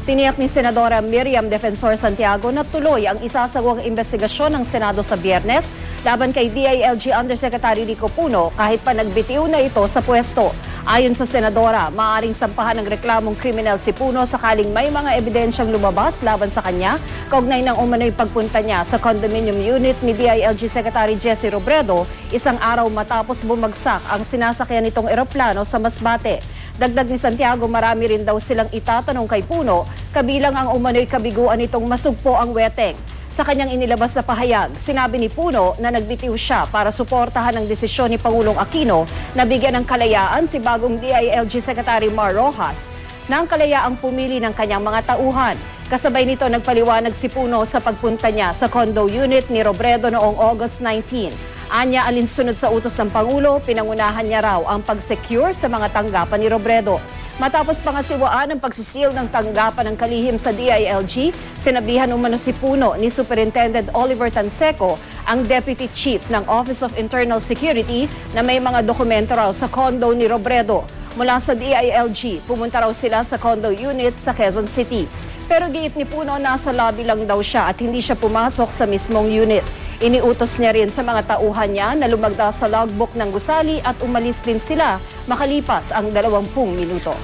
Tiniyak ni Senadora Miriam Defensor Santiago na tuloy ang isasagawang investigasyon ng Senado sa Biyernes laban kay DILG Undersecretary Rico Puno kahit pa nagbitiw na ito sa pwesto. Ayon sa Senadora, maaaring sampahan ng reklamong kriminal si Puno sakaling may mga ebidensyang lumabas laban sa kanya kaugnay ng umano'y pagpunta niya sa condominium unit ni DILG Secretary Jesse Robredo isang araw matapos bumagsak ang sinasakyan nitong eroplano sa Masbate. Dagdag ni Santiago, marami rin daw silang itatanong kay Puno, kabilang ang umano'y kabiguan nitong masugpo ang weteng. Sa kanyang inilabas na pahayag, sinabi ni Puno na nagbitiw siya para suportahan ang desisyon ni Pangulong Aquino na bigyan ng kalayaan si bagong DILG Secretary Mar Rojas na ang kalayaang pumili ng kanyang mga tauhan. Kasabay nito nagpaliwanag si Puno sa pagpunta niya sa condo unit ni Robredo noong August 19. Anya, alinsunod sa utos ng Pangulo, pinangunahan niya raw ang pag-secure sa mga tanggapan ni Robredo. Matapos pangasiwaan ang pagsisil ng tanggapan ng kalihim sa DILG, sinabihan umano si Puno ni Superintendent Oliver Tanseco, ang Deputy Chief ng Office of Internal Security, na may mga dokumento raw sa condo ni Robredo. Mula sa DILG, pumunta raw sila sa condo unit sa Quezon City. Pero giit ni Puno, nasa lobby lang daw siya at hindi siya pumasok sa mismong unit. Iniutos niya rin sa mga tauhan niya na lumagda sa logbook ng gusali at umalis din sila makalipas ang 20 minuto.